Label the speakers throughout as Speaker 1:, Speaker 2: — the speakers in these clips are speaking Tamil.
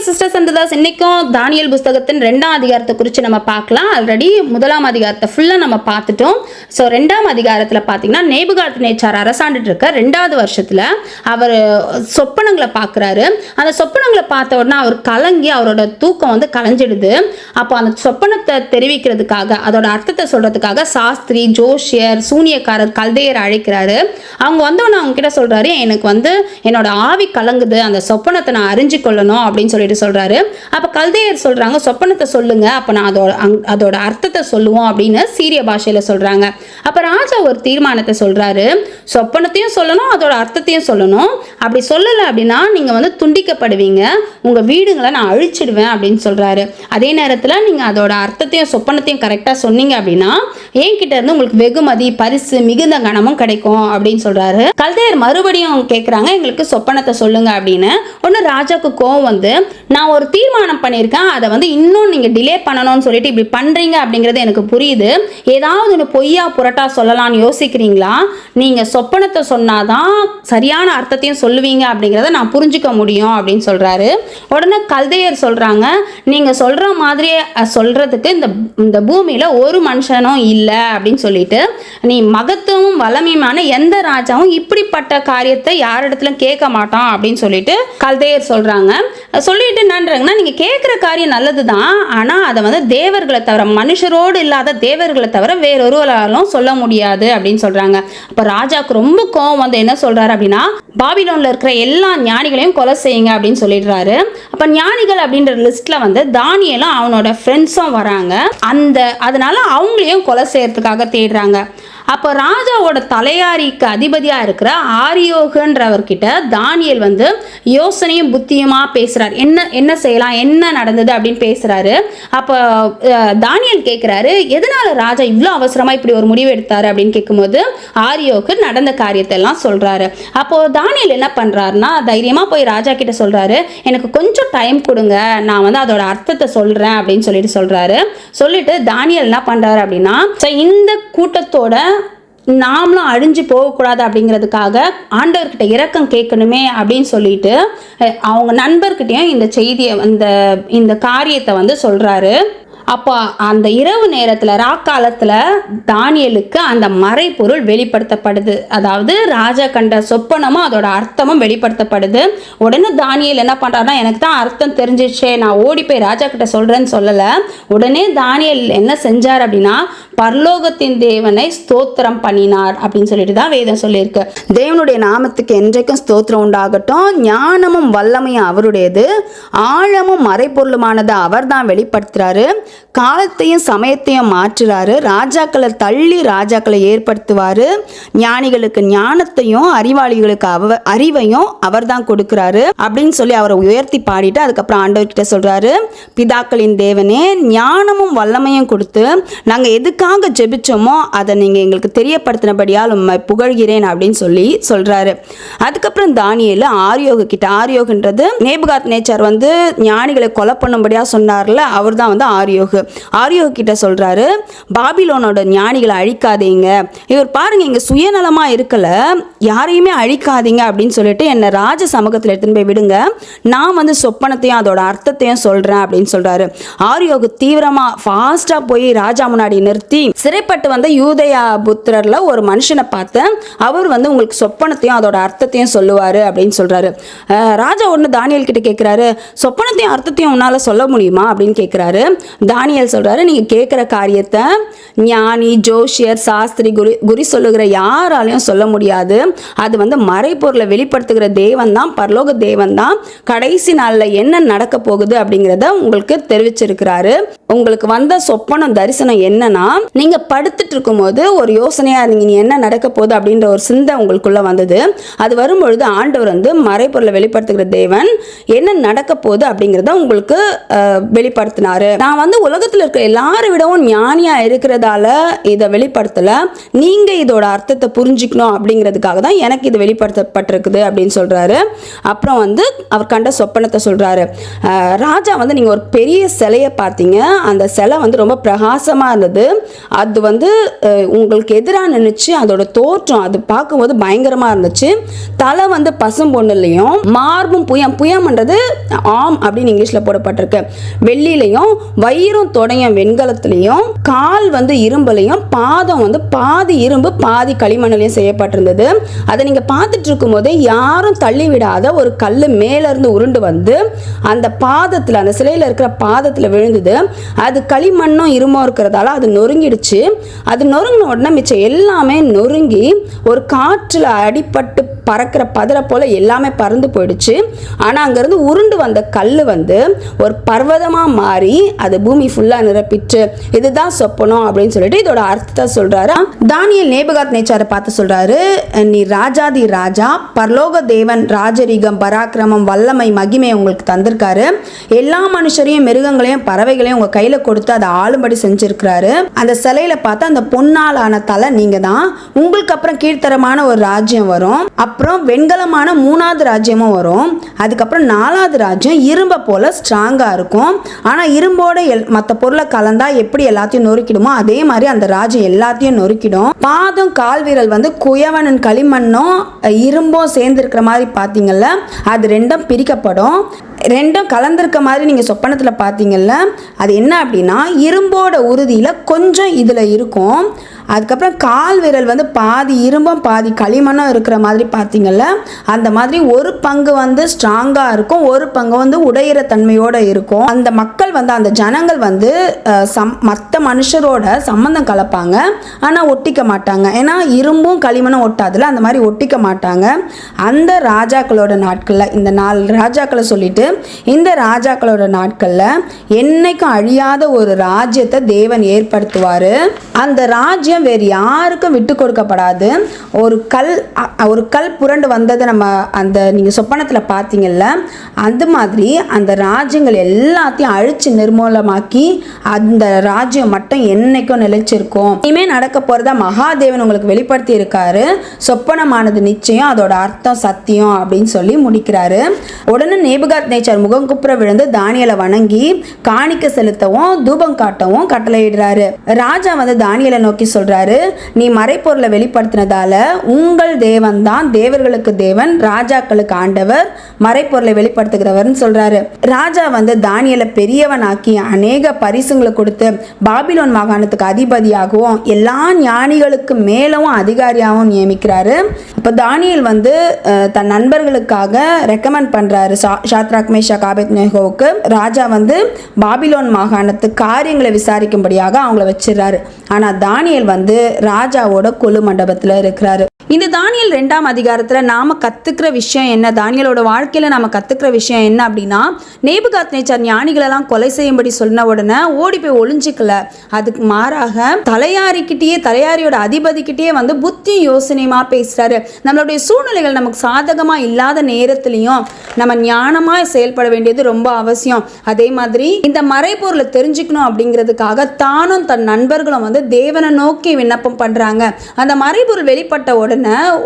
Speaker 1: சிஸ்டர்ஸ் அண்ட் பிரதர்ஸ், இன்னைக்கும் தானியேல் புஸ்தகத்தின் 2ஆம் அதிகாரத்தை குறித்து நம்ம பார்க்கலாம். ஆல்ரெடி 1ஆம் அதிகாரத்தை ஃபுல்லாக நம்ம பார்த்துட்டோம். ஸோ 2ஆம் அதிகாரத்தில் பார்த்தீங்கன்னா நேபுகாத்நேச்சார் அரசாண்டுட்டு இருக்க 2வது வருஷத்தில் அவர் சொப்பனங்களை பார்க்குறாரு. அந்த சொப்பனங்களை பார்த்த உடனே அவர் கலங்கி அவரோட தூக்கம் வந்து கலைஞ்சிடுது. அப்போ அந்த சொப்பனத்தை தெரிவிக்கிறதுக்காக, அதோட அர்த்தத்தை சொல்கிறதுக்காக சாஸ்திரி, ஜோஷியர், சூனியக்காரர், கல்தையர் அழைக்கிறாரு. அவங்க வந்தோடனே அவங்க கிட்ட சொல்கிறாரு, எனக்கு வந்து என்னோட ஆவி கலங்குது, அந்த சொப்பனத்தை நான் அறிஞ்சு கொள்ளணும் அப்படின்னு சொல்லிட்டு சொல்றாரு. அப்ப கல்தையர் சொல்றாங்க, சொப்பனத்தை சொல்லுங்க, அப்ப நான் அதோட அர்த்தத்தை சொல்லுவோம் அப்படின்னு சீரிய பாஷையில சொல்றாங்க. அப்ப ராஜா ஒரு தீர்மானத்தை சொல்றாரு, சொப்பனத்தையும் சொல்லணும், அதோட அர்த்தத்தையும் சொல்லணும். அப்படி சொல்லல அப்படின்னா நீங்க வந்து துண்டிக்கப்படுவீங்க, உங்க வீடுங்களை நான் அழிச்சிடுவேன் அப்படின்னு சொல்றாரு. அதே நேரத்துல நீங்க அதோட அர்த்தத்தையும் சொப்பனத்தையும் கரெக்டா சொன்னீங்க அப்படின்னா என்கிட்ட இருந்து உங்களுக்கு வெகுமதி, பரிசு, மிகுந்த கனமும் கிடைக்கும் அப்படின்னு சொல்றாரு. கல்தையர் மறுபடியும் கேட்கிறாங்க, எங்களுக்கு சொப்பனத்தை சொல்லுங்க அப்படின்னு. ஒன்னு ராஜாக்கு கோவம் வந்து, நான் ஒரு தீர்மானம் பண்ணியிருக்கேன், அதை வந்து இன்னும் நீங்கள் டிலே பண்ணணும்னு சொல்லிட்டு இப்படி பண்ணுறீங்க அப்படிங்கிறது எனக்கு புரியுது. ஏதாவது ஒன்று பொய்யா புரட்டா சொல்லலாம்னு யோசிக்கிறீங்களா? நீங்கள் சொப்பனத்தை சொன்னாதான் சரியான அர்த்தத்தையும் சொல்லுவீங்க அப்படிங்கிறத நான் புரிஞ்சுக்க முடியும் அப்படின்னு சொல்கிறாரு. உடனே கல்தையர் சொல்கிறாங்க, நீங்கள் சொல்கிற மாதிரியே சொல்கிறதுக்கு இந்த பூமியில் ஒரு மனுஷனும் இல்லை அப்படின்னு சொல்லிட்டு, நீ மகத்துவமும் வல்லமையுமான எந்த ராஜாவும் இப்படிப்பட்ட காரியத்தை யாரிடத்துலையும் கேட்க மாட்டான் அப்படின்னு சொல்லிட்டு கல்தையர் சொல்கிறாங்க. சொல்லிட்டு என்னன்றாங்கன்னா, நீங்கள் கேட்குற காரியம் நல்லது தான், ஆனால் அதை வந்து தேவர்களை தவிர, மனுஷரோடு இல்லாத தேவர்களை தவிர வேறொருவராலும் சொல்ல முடியாது அப்படின்னு சொல்கிறாங்க. அப்போ ராஜாவுக்கு ரொம்ப கோவம் வந்து என்ன சொல்கிறாரு அப்படின்னா, பாபிலோனில் இருக்கிற எல்லா ஞானிகளையும் கொலை செய்யுங்க அப்படின்னு சொல்லிடுறாரு. அப்போ ஞானிகள் அப்படின்ற லிஸ்ட்டில் வந்து தானியேலும் அவனோட ஃப்ரெண்ட்ஸும் வராங்க. அதனால அவங்களையும் கொலை செய்யறதுக்காக தேடுறாங்க. அப்போ ராஜாவோட தலையாரிக்கு அதிபதியாக இருக்கிற ஆரியோகன்றவர்கிட்ட தானியேல் வந்து யோசனையும் புத்தியுமா பேசுகிறார். என்ன செய்யலாம், என்ன நடந்தது அப்படின்னு பேசுகிறாரு. அப்போ தானியேல் கேட்குறாரு, எதனால ராஜா இவ்வளோ அவசரமாக இப்படி ஒரு முடிவு எடுத்தார் அப்படின்னு கேட்கும்போது ஆரியோக்கு நடந்த காரியத்தை எல்லாம் சொல்கிறாரு. அப்போது தானியேல் என்ன பண்ணுறாருன்னா, தைரியமாக போய் ராஜா கிட்ட சொல்கிறாரு, எனக்கு கொஞ்சம் டைம் கொடுங்க, நான் வந்து அதோட அர்த்தத்தை சொல்கிறேன் அப்படின்னு சொல்லிட்டு தானியேல் என்ன பண்ணுறாரு அப்படின்னா, இந்த கூட்டத்தோட நாமளும் அழிஞ்சு போகக்கூடாது அப்படிங்கிறதுக்காக ஆண்டவர்கிட்ட இரக்கம் கேட்கணுமே அப்படின்னு சொல்லிட்டு அவங்க நண்பர்கிட்டையும் இந்த செய்தியை, இந்த காரியத்தை வந்து சொல்கிறாரு. அப்போ அந்த இரவு நேரத்தில், ராக்காலத்தில் தானியேலுக்கு அந்த மறைப்பொருள் வெளிப்படுத்தப்படுது. அதாவது ராஜா கண்ட சொப்பனமும் அதோட அர்த்தமும் வெளிப்படுத்தப்படுது. உடனே தானியேல் என்ன பண்ணுறாருன்னா, எனக்கு தான் அர்த்தம் தெரிஞ்சிச்சே, நான் ஓடி போய் ராஜா கிட்ட சொல்கிறேன்னு சொல்லலை. உடனே தானியேல் என்ன செஞ்சார் அப்படின்னா, பரலோகத்தின் தேவனை ஸ்தோத்திரம் பண்ணினார் அப்படின்னு சொல்லிட்டு தான் வேதம் சொல்லியிருக்கு. தேவனுடைய நாமத்துக்கு என்றைக்கும் ஸ்தோத்திரம் உண்டாகட்டும். ஞானமும் வல்லமையும் அவருடையது, ஆழமும் மறைப்பொருளுமானதை அவர் தான் வெளிப்படுத்துறாரு. காலத்தையும் சமயத்தையும் மாற்றுறாரு. ராஜாக்களை தள்ளி ராஜாக்களை ஏற்படுத்துவாரு. ஞானிகளுக்கு ஞானத்தையும் அறிவாளிகளுக்கு அறிவையும் அவர் தான் கொடுக்கிறாரு அப்படின்னு சொல்லி அவரை உயர்த்தி பாடிட்டு அதுக்கப்புறம் ஆண்டவர்கிட்ட சொல்றாரு, பிதாக்களின் தேவனே, ஞானமும் வல்லமையும் கொடுத்து நாங்கள் எதுக்காக ஜெபிச்சோமோ அதை நீங்கள் எங்களுக்கு தெரியப்படுத்தினபடியால் உம்மை புகழ்கிறேன் அப்படின்னு சொல்லி சொல்றாரு. அதுக்கப்புறம் தானியேல் ஆரியோகன்றது நேபுகாத்நேச்சார் வந்து ஞானிகளை கொலை பண்ணும்படியா சொன்னார்ல, அவர் தான் வந்து ஆரியோகு கிட்ட சொல்றாரு, பாபிலோனோட ஞானிகளை அழிக்காதீங்க, இவர் பாருங்க இங்க சுயநலமா இருக்கல, யாரையுமே அழிக்காதீங்க அப்படின்னு சொல்லிட்டு என்னை ராஜ சமூகத்தில் எடுத்துன்னு போய் விடுங்க, நான் வந்து சொப்பனத்தையும் அதோட அர்த்தத்தையும் சொல்றேன் அப்படின்னு சொல்றாரு. ஆரியோகு தீவிரமா ஃபாஸ்டா போய் ராஜா முன்னாடி நிறுத்தி, சிறைப்பட்டு வந்த யூதயா புத்திரர்ல ஒரு மனுஷனை பார்த்து, அவர் வந்து உங்களுக்கு சொப்பனத்தையும் அதோட அர்த்தத்தையும் சொல்லுவாரு அப்படின்னு சொல்றாரு. ராஜா ஒன்று தானியேல் கிட்ட கேட்கிறாரு, சொப்பனத்தையும் அர்த்தத்தையும் உன்னால சொல்ல முடியுமா அப்படின்னு கேட்கிறாரு. தானியேல் சொல்றாரு, நீங்க கேட்கிற காரியத்தை ஞானி, ஜோஷியர், சாஸ்திரி, குறி சொல்லுகிற யாராலையும் சொல்ல முடியாது. அது வந்து மறைப்பொருளை வெளிப்படுத்துகிற தேவன் தான், பரலோக தேவன் தான் கடைசி நாள்ல என்ன நடக்க போகுது அப்படிங்கிறத உங்களுக்கு தெரிவிச்சிருக்கிறாரு. உங்களுக்கு வந்த சொப்பனம் தரிசனம் என்னன்னா, நீங்க படுத்துட்டு இருக்கும் போது ஒரு யோசனையா இருந்தீங்க, நீ என்ன நடக்க போகுது அப்படின்ற ஒரு சிந்தை உங்களுக்குள்ள வந்தது. அது வரும்பொழுது ஆண்டவர் வந்து மறைப்பொருளை வெளிப்படுத்துகிற தேவன் என்ன நடக்க போகுது அப்படிங்கிறத உங்களுக்கு வெளிப்படுத்தினாரு. நான் வந்து உலகத்தில் இருக்கிற எல்லாரும் விடவும் ஞானியா இருக்கிறதால இதை வெளிப்படுத்தல, நீங்க இதோட அர்த்தத்தை புரிஞ்சுக்கணும் அப்படிங்கிறதுக்காக தான் எனக்கு இது வெளிப்படுத்தப்பட்டிருக்குது அப்படின்னு சொல்றாரு. அப்புறம் வந்து அவர் கண்ட சொப்பனத்தை சொல்றாரு. ராஜா வந்து நீங்க ஒரு பெரிய சிலையை பார்த்தீங்க, அந்த சிலை வந்து ரொம்ப பிரகாசமா இருந்தது, அது வந்து உங்களுக்கு எதிராக நினைச்சு அதோட தோற்றம் அது பார்க்கும்போது பயங்கரமா இருந்துச்சு. தலை வந்து பசும் பொண்ணுலையும், மார்பும் புயம்ன்றது ஆம் அப்படின்னு இங்கிலீஷ்ல போடப்பட்டிருக்கு, வெள்ளிலையும், வயிறும் தொடையும் வெண்கலத்திலையும், கால் வந்து இரும்புலையும், பாதம் வந்து பாதி இரும்பு பாதி களிமண்ணிலையும் செய்யப்பட்டிருந்தது. அதை நீங்க பார்த்துட்டு இருக்கும் போதே யாரும் தள்ளி விடாத ஒரு கல் மேல இருந்து உருண்டு வந்து அந்த பாதத்துல, அந்த சிலையில இருக்கிற பாதத்துல விழுந்தது. அது களிமண்ணும் இரும்பும் இருக்கிறதால அது நொறுங்கிடுச்சு. அது நொறுங்கின உடனே மிச்சம் எல்லாமே நொறுங்கி ஒரு காற்றுல அடிபட்டு பறக்கிற பதற போல எல்லாமே பறந்து போயிடுச்சு. ஆனா அங்கிருந்து உருண்டு வந்த கல் வந்து ஒரு பர்வதமா மாறி அது பூமி ஃபுல்லா நிரப்பிட்டு, இதுதான் சொப்பனம் அப்படின்னு சொல்லிட்டு இதோட அர்த்தத்தை சொல்றாரு. தானியேல் நேபுகாத் நேச்சாரை பார்த்து சொல்றாரு, நீ ராஜாதி ராஜா, பரலோக தேவன் ராஜரீகம், பராக்கிரமம், வல்லமை, மகிமை உங்களுக்கு தந்திருக்காரு. எல்லா மனுஷரையும் மிருகங்களையும் பறவைகளையும் உங்க கையில கொடுத்து அதை ஆளும்படி செஞ்சிருக்கிறாரு. அந்த சிலையில பார்த்தா அந்த பொன்னாலான தலை நீங்க தான். உங்களுக்கு அப்புறம் கீழ்த்தரமான ஒரு ராஜ்யம் வரும், அப்புறம் வெண்கலமான 3வது ராஜ்யமும் வரும். அதுக்கப்புறம் 4வது ராஜ்யம் இரும்பை போல ஸ்ட்ராங்கா இருக்கும். ஆனா இரும்போட மற்ற பொருளை கலந்தா எப்படி எல்லாத்தையும் நொறுக்கிடுமோ அதே மாதிரி அந்த ராஜ்யம் எல்லாத்தையும் நொறுக்கிடும். பாதம் கால் வீரல் வந்து குயவனன் களிமண்ணும் இரும்பும் சேர்ந்து இருக்கிற மாதிரி பார்த்தீங்கல்ல, அது ரெண்டும் பிரிக்கப்படும். ரெண்டும் கலந்திருக்க மாதிரி நீங்கள் சொப்பனத்தில் பார்த்தீங்கல்ல, அது என்ன அப்படின்னா இரும்போட உறுதியில் கொஞ்சம் இதில் இருக்கும். அதுக்கப்புறம் கால் விரல் வந்து பாதி இரும்பும் பாதி களிமண்ணும் இருக்கிற மாதிரி பார்த்தீங்கல்ல, அந்த மாதிரி ஒரு பங்கு வந்து ஸ்ட்ராங்காக இருக்கும், ஒரு பங்கு வந்து உடையிற தன்மையோடு இருக்கும். அந்த மக்கள் வந்து, அந்த ஜனங்கள் வந்து மற்ற மனுஷரோட சம்பந்தம் கலப்பாங்க, ஆனால் ஒட்டிக்க மாட்டாங்க. ஏன்னா இரும்பும் களிமண்ணும் ஒட்டாதுல, அந்த மாதிரி ஒட்டிக்க மாட்டாங்க. அந்த ராஜாக்களோட நாட்களில், இந்த 4 ராஜாக்களை சொல்லிட்டு, இந்த ராஜாக்களோட நாட்களில் என்னைக்கும் அழியாத ஒரு ராஜ்யத்தை தேவன் ஏற்படுத்துவார். அந்த ராஜ்யம் வேறு யாருக்கும் விட்டு கொடுக்கப்படாது. ஒரு கல் புரண்டு வந்ததை நம்ம அந்த நீங்கள் சொப்பனத்தில் பார்த்தீங்கல்ல, அந்த மாதிரி அந்த ராஜ்யங்கள் எல்லாத்தையும் அழிச்சு நிர்மூலமாக்கி அந்த ராஜ்யம் மட்டும் என்னைக்கும் நிலைச்சிருக்கும். இனிமேல் நடக்க போகிறதா மகாதேவன் உங்களுக்கு வெளிப்படுத்தி இருக்காரு. சொப்பனமானது நிச்சயம், அதோட அர்த்தம் சத்தியம் அப்படின்னு சொல்லி முடிக்கிறாரு. உடனே நேபுகாத் நேச்சார் முகம் குப்புற விழுந்து தானியேலை வணங்கி காணிக்க செலுத்தவும் தூபம் காட்டவும் கட்டளையிடுறாரு. ராஜா வந்து தானியேலை நோக்கி சொல்றாரு, நீ மறைப்பொருளை வெளிப்படுத்தினதால உங்கள் தேவன் தான் தேவர்களுக்கு தேவன், ராஜாக்களுக்கு ஆண்டவர், மறைப்பொருளை வெளிப்படுத்துகிறவர்னு சொல்றாரு. ராஜா வந்து தானியேலை பெரியவனாக்கி அநேக பரிசுங்களை கொடுத்து பாபிலோன் மாகாணத்துக்கு அதிபதியாகவும் எல்லா ஞானிகளுக்கு மேலவும் அதிகாரியாகவும் நியமிக்கிறாரு. இப்போ தானியேல் வந்து தன் நண்பர்களுக்காக ரெக்கமெண்ட் பண்றாரு ஷாத்ராக் மேஷாக் ஆபேத்நேகோவுக்கு. ராஜா வந்து பாபிலோன் மாகாணத்து காரியங்களை விசாரிக்கும்படியாக அவங்கள வச்சிடறாரு. ஆனால் தானியேல் வந்து ராஜாவோட கொலு மண்டபத்தில் இருக்கிறாரு. இந்த தானியேல் 2ஆம் அதிகாரத்தில் நாம் கற்றுக்கிற விஷயம் என்ன, தானியேலோட வாழ்க்கையில் நாம் கற்றுக்கிற விஷயம் என்ன அப்படின்னா, நேபுகாத் நேச்சார் ஞானிகளெல்லாம் கொலை செய்யும்படி சொன்ன உடனே ஓடி போய் ஒளிஞ்சிக்கல. அதுக்கு மாறாக தலையாரியோட அதிபதிக்கிட்டேயே வந்து புத்தி யோசனையுமா பேசுகிறாரு. நம்மளுடைய சூழ்நிலைகள் நமக்கு சாதகமாக இல்லாத நேரத்துலையும் நம்ம ஞானமாக செயல்பட வேண்டியது ரொம்ப அவசியம். அதே மாதிரி இந்த மறைபொருளை தெரிஞ்சுக்கணும் அப்படிங்கிறதுக்காக தானும் தன் நண்பர்களும் வந்து தேவனை நோக்கி விண்ணப்பம் பண்ணுறாங்க. அந்த மறைபொருள் வெளிப்பட்ட உடனே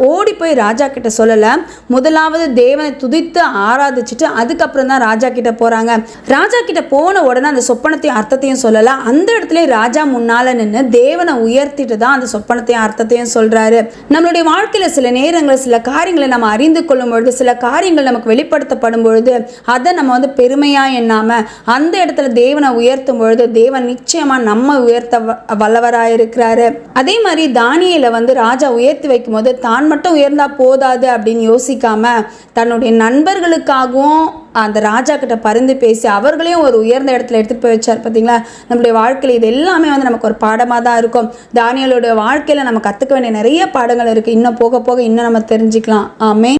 Speaker 1: ஓடி போய் ராஜா கிட்ட சொல்லல, முதலாவது தேவனை துதித்து ஆராதிச்சுட்டு அதுக்கப்புறம் தான் ராஜா கிட்ட போறாங்க. ராஜா கிட்ட போன உடனே அந்த சொப்பனத்தையும் அர்த்தத்தையும் சொல்லல, அந்த இடத்துல ராஜா முன்னால நின்று தேவனை உயர்த்திட்டு தான் அந்த சொப்பனத்தையும் அர்த்தத்தையும் சொல்றாரு. நம்மளுடைய வாழ்க்கையில சில நேரங்கள் சில காரியங்களை நம்ம அறிந்து கொள்ளும் பொழுது, சில காரியங்கள் நமக்கு வெளிப்படுத்தப்படும் பொழுது அதை நம்ம வந்து பெருமையா எண்ணாம அந்த இடத்துல தேவனை உயர்த்தும் பொழுது தேவன் நிச்சயமா நம்ம உயர்த்த வல்லவராயிருக்கிறாரு. அதே மாதிரி தானியேலை வந்து ராஜா உயர்த்தி வைக்கும் போது தான் மட்டும் உயர்ந்தா போதாது அப்படின்னு யோசிக்காம தன்னுடைய நண்பர்களுக்காகவும் அந்த ராஜா கிட்ட பரிந்து பேசி அவர்களையும் ஒரு உயர்ந்த இடத்துல எடுத்துட்டு போய் வச்சார். பார்த்தீங்களா, நம்மளுடைய வாழ்க்கையில் இது எல்லாமே வந்து நமக்கு ஒரு பாடமாக தான் இருக்கும். தானியேலோட வாழ்க்கையில் நம்ம கற்றுக்க வேண்டிய நிறைய பாடங்கள் இருக்குது. இன்னும் போக போக இன்னும் நம்ம தெரிஞ்சுக்கலாம். ஆமே.